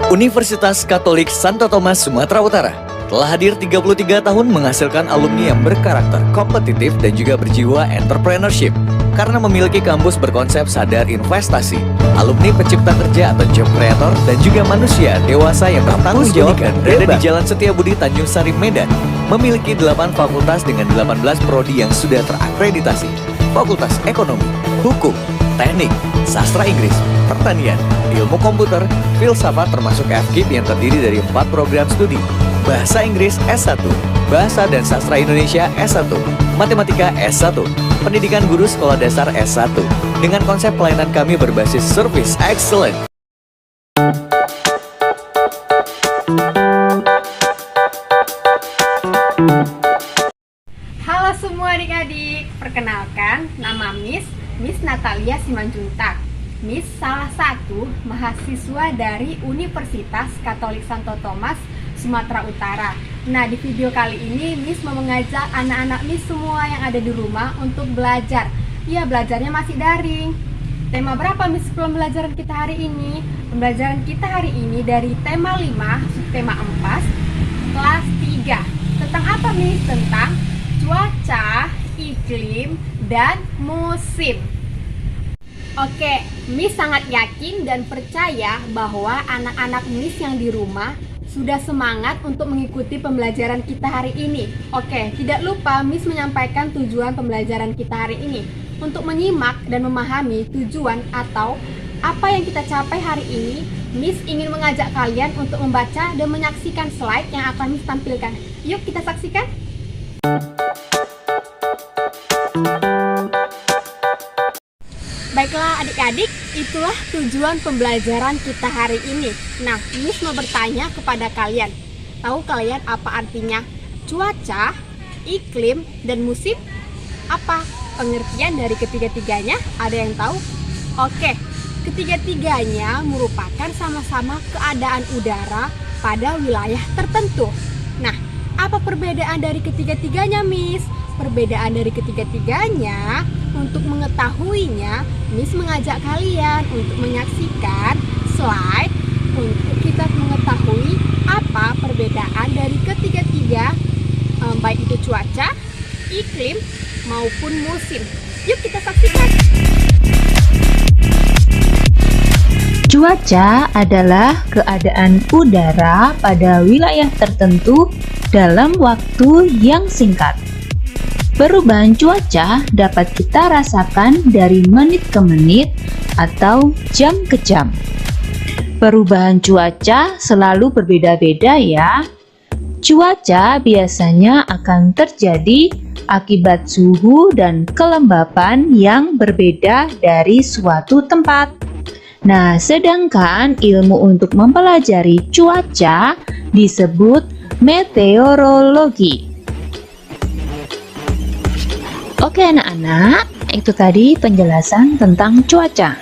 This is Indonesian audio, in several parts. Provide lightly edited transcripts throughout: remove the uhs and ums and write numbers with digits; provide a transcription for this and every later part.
Universitas Katolik Santo Thomas Sumatera Utara telah hadir 33 tahun menghasilkan alumni yang berkarakter kompetitif dan juga berjiwa entrepreneurship. Karena memiliki kampus berkonsep sadar investasi, alumni pencipta kerja atau job creator, dan juga manusia dewasa yang bertanggung jawab dan berada di Jalan Setiabudi, Tanjung Sari, Medan, memiliki 8 fakultas dengan 18 prodi yang sudah terakreditasi. Fakultas Ekonomi, Hukum, Teknik, Sastra Inggris, Pertanian, Ilmu Komputer, Filsafat termasuk FKIP yang terdiri dari 4 program studi. Bahasa Inggris S1, Bahasa dan Sastra Indonesia S1, Matematika S1, Pendidikan Guru Sekolah Dasar S1. Dengan konsep pelayanan kami berbasis Service Excellent. Halo semua adik-adik, perkenalkan nama Miss Natalia Simanjuntak. Miss salah satu mahasiswa dari Universitas Katolik Santo Thomas Sumatera Utara. Nah, di video kali ini Miss mau mengajak anak-anak Miss semua yang ada di rumah untuk belajar. Ya, belajarnya masih daring. Tema berapa Miss pembelajaran kita hari ini? Pembelajaran kita hari ini dari tema 5, subtema 4, kelas 3. Tentang apa Miss? Tentang cuaca, iklim, dan musim. Oke, Miss sangat yakin dan percaya bahwa anak-anak Miss yang di rumah sudah semangat untuk mengikuti pembelajaran kita hari ini. Oke, tidak lupa Miss menyampaikan tujuan pembelajaran kita hari ini. Untuk menyimak dan memahami tujuan atau apa yang kita capai hari ini, Miss ingin mengajak kalian untuk membaca dan menyaksikan slide yang akan Miss tampilkan. Yuk kita saksikan. Baiklah adik-adik, itulah tujuan pembelajaran kita hari ini. Nah, Miss mau bertanya kepada kalian. Tahu kalian apa artinya cuaca, iklim, dan musim? Apa pengertian dari ketiga-tiganya? Ada yang tahu? Oke, ketiga-tiganya merupakan sama-sama keadaan udara pada wilayah tertentu. Nah, apa perbedaan dari ketiga-tiganya, Miss? Perbedaan dari ketiga-tiganya, untuk mengetahuinya, Miss mengajak kalian untuk menyaksikan slide untuk kita mengetahui apa perbedaan dari ketiga-tiga, baik itu cuaca, iklim, maupun musim. Yuk kita saksikan. Cuaca adalah keadaan udara pada wilayah tertentu dalam waktu yang singkat. Perubahan cuaca dapat kita rasakan dari menit ke menit atau jam ke jam. Perubahan cuaca selalu berbeda-beda ya. Cuaca biasanya akan terjadi akibat suhu dan kelembapan yang berbeda dari suatu tempat. Nah, sedangkan ilmu untuk mempelajari cuaca disebut meteorologi. Oke anak-anak, itu tadi penjelasan tentang cuaca.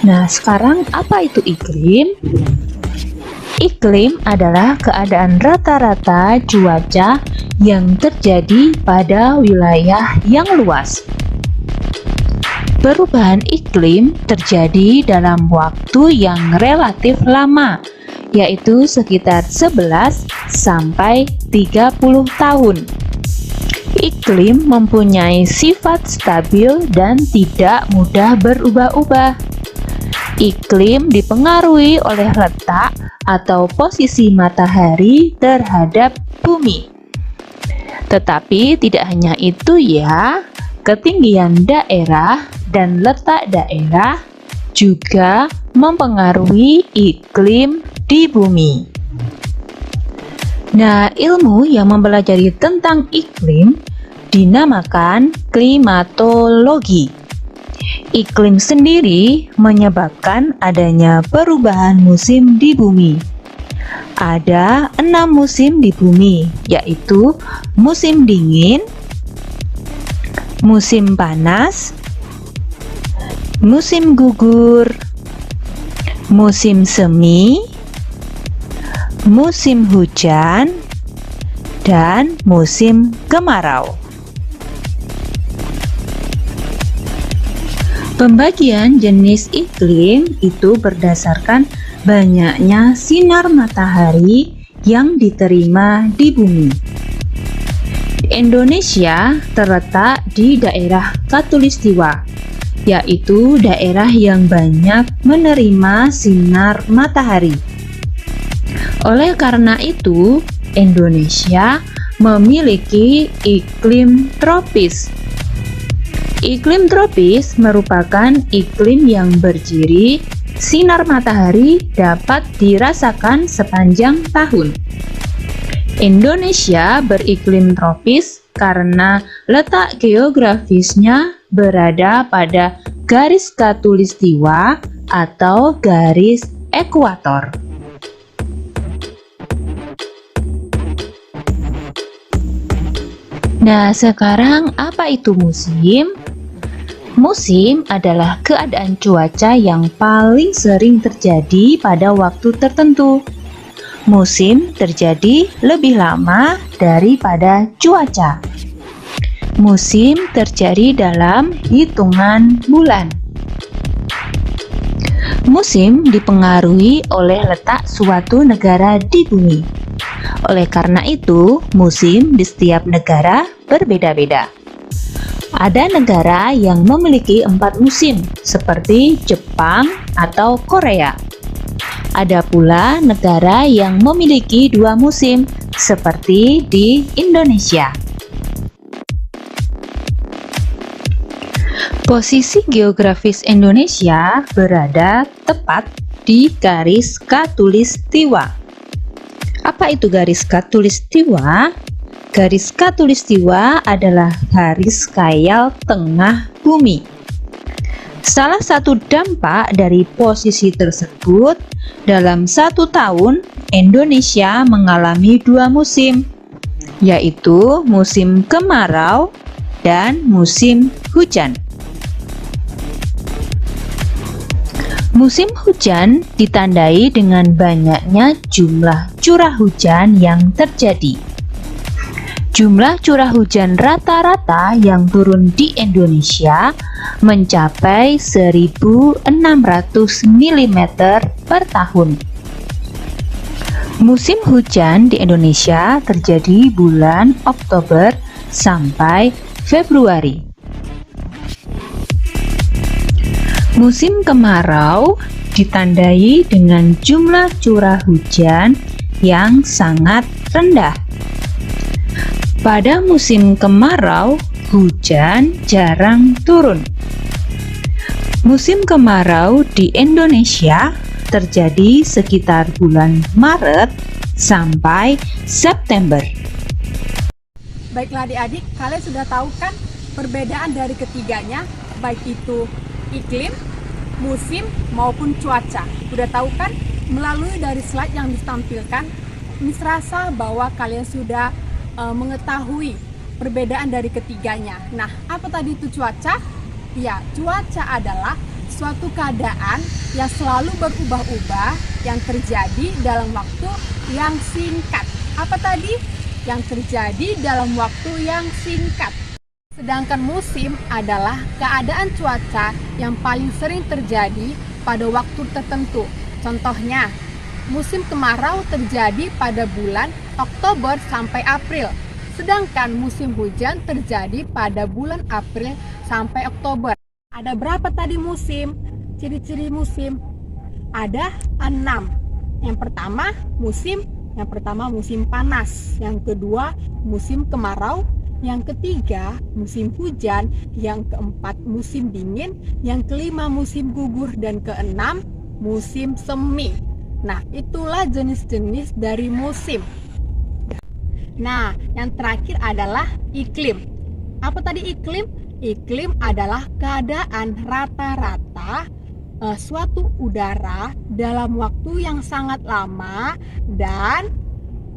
Nah, sekarang apa itu iklim? Iklim adalah keadaan rata-rata cuaca yang terjadi pada wilayah yang luas. Perubahan iklim terjadi dalam waktu yang relatif lama, yaitu sekitar 11 sampai 30 tahun. Iklim mempunyai sifat stabil dan tidak mudah berubah-ubah. Iklim dipengaruhi oleh letak atau posisi matahari terhadap bumi. Tetapi tidak hanya itu ya, ketinggian daerah dan letak daerah juga mempengaruhi iklim di bumi. Nah, ilmu yang mempelajari tentang iklim dinamakan klimatologi. Iklim sendiri menyebabkan adanya perubahan musim di bumi. Ada 6 musim di bumi, yaitu musim dingin, musim panas, musim gugur, musim semi, musim hujan, dan musim kemarau. Pembagian jenis iklim itu berdasarkan banyaknya sinar matahari yang diterima di bumi. Indonesia terletak di daerah Khatulistiwa, yaitu daerah yang banyak menerima sinar matahari. Oleh karena itu, Indonesia memiliki iklim tropis. Iklim tropis merupakan iklim yang berciri sinar matahari dapat dirasakan sepanjang tahun. Indonesia beriklim tropis karena letak geografisnya berada pada garis khatulistiwa atau garis ekuator. Nah, sekarang apa itu musim? Musim adalah keadaan cuaca yang paling sering terjadi pada waktu tertentu. Musim terjadi lebih lama daripada cuaca. Musim terjadi dalam hitungan bulan. Musim dipengaruhi oleh letak suatu negara di bumi. Oleh karena itu, musim di setiap negara berbeda-beda. Ada negara yang memiliki 4 musim, seperti Jepang atau Korea. Ada pula negara yang memiliki 2 musim, seperti di Indonesia. Posisi geografis Indonesia berada tepat di garis khatulistiwa. Apa itu garis khatulistiwa? Garis khatulistiwa adalah garis khayal tengah bumi. Salah satu dampak dari posisi tersebut, dalam 1 tahun Indonesia mengalami 2 musim, yaitu musim kemarau dan musim hujan. Musim hujan ditandai dengan banyaknya jumlah curah hujan yang terjadi. Jumlah curah hujan rata-rata yang turun di Indonesia mencapai 1.600 mm per tahun. Musim hujan di Indonesia terjadi bulan Oktober sampai Februari. Musim kemarau ditandai dengan jumlah curah hujan yang sangat rendah. Pada musim kemarau, hujan jarang turun. Musim kemarau di Indonesia terjadi sekitar bulan Maret sampai September. Baiklah adik-adik, kalian sudah tahu kan perbedaan dari ketiganya, baik itu iklim, musim maupun cuaca. Udah tahu kan? Melalui dari slide yang ditampilkan, Miss rasa bahwa kalian sudah mengetahui perbedaan dari ketiganya. Nah, apa tadi itu cuaca? Ya, cuaca adalah suatu keadaan yang selalu berubah-ubah yang terjadi dalam waktu yang singkat. Apa tadi? Yang terjadi dalam waktu yang singkat. Sedangkan musim adalah keadaan cuaca yang paling sering terjadi pada waktu tertentu. Contohnya, musim kemarau terjadi pada bulan Oktober sampai April. Sedangkan musim hujan terjadi pada bulan April sampai Oktober. Ada berapa tadi musim? Ciri-ciri musim ada 6. Yang pertama musim panas, yang kedua musim kemarau, yang ketiga musim hujan, yang keempat musim dingin, yang kelima musim gugur, dan keenam musim semi. Nah, itulah jenis-jenis dari musim. Nah, yang terakhir adalah iklim. Apa tadi iklim? Iklim adalah keadaan rata-rata suatu udara dalam waktu yang sangat lama dan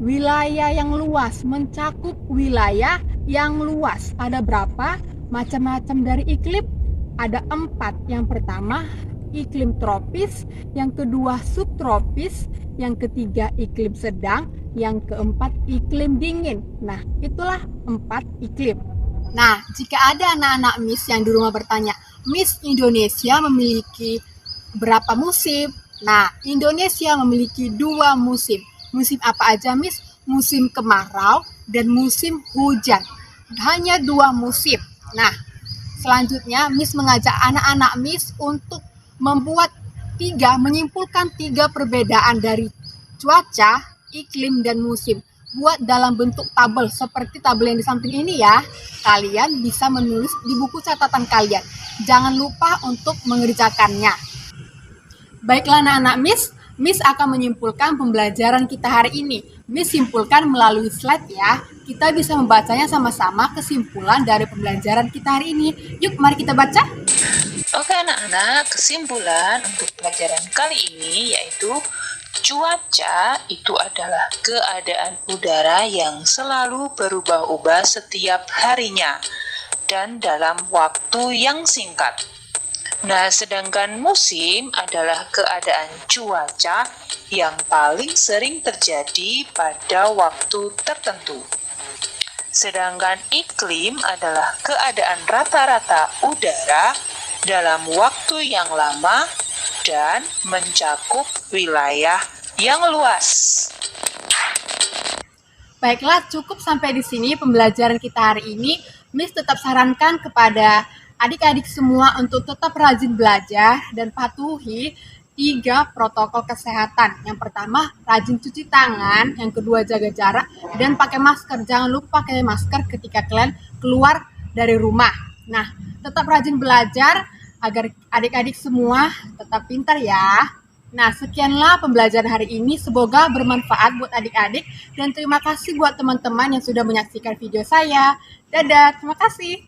wilayah yang luas, mencakup wilayah yang luas. Ada berapa macam-macam dari iklim? Ada 4. Yang pertama iklim tropis, yang kedua subtropis, yang ketiga iklim sedang, yang keempat iklim dingin. Nah, itulah 4 iklim. Nah, jika ada anak-anak Miss yang di rumah bertanya, Miss Indonesia memiliki berapa musim? Nah, Indonesia memiliki 2 musim. Musim apa aja, Miss? Musim kemarau dan musim hujan. Hanya 2 musim. Nah, selanjutnya Miss mengajak anak-anak Miss untuk menyimpulkan 3 perbedaan dari cuaca, iklim, dan musim. Buat dalam bentuk tabel seperti tabel yang di samping ini ya. Kalian bisa menulis di buku catatan kalian. Jangan lupa untuk mengerjakannya. Baiklah anak-anak Miss akan menyimpulkan pembelajaran kita hari ini. Miss simpulkan melalui slide ya. Kita bisa membacanya sama-sama kesimpulan dari pembelajaran kita hari ini. Yuk, mari kita baca. Oke anak-anak, kesimpulan untuk pelajaran kali ini yaitu cuaca itu adalah keadaan udara yang selalu berubah-ubah setiap harinya dan dalam waktu yang singkat. Nah, sedangkan musim adalah keadaan cuaca yang paling sering terjadi pada waktu tertentu. Sedangkan iklim adalah keadaan rata-rata udara dalam waktu yang lama dan mencakup wilayah yang luas. Baiklah, cukup sampai di sini pembelajaran kita hari ini. Miss tetap sarankan kepada adik-adik semua untuk tetap rajin belajar dan patuhi 3 protokol kesehatan. Yang pertama, rajin cuci tangan. Yang kedua, jaga jarak dan pakai masker. Jangan lupa pakai masker ketika kalian keluar dari rumah. Nah, tetap rajin belajar agar adik-adik semua tetap pintar ya. Nah, sekianlah pembelajaran hari ini. Semoga bermanfaat buat adik-adik. Dan terima kasih buat teman-teman yang sudah menyaksikan video saya. Dadah, terima kasih.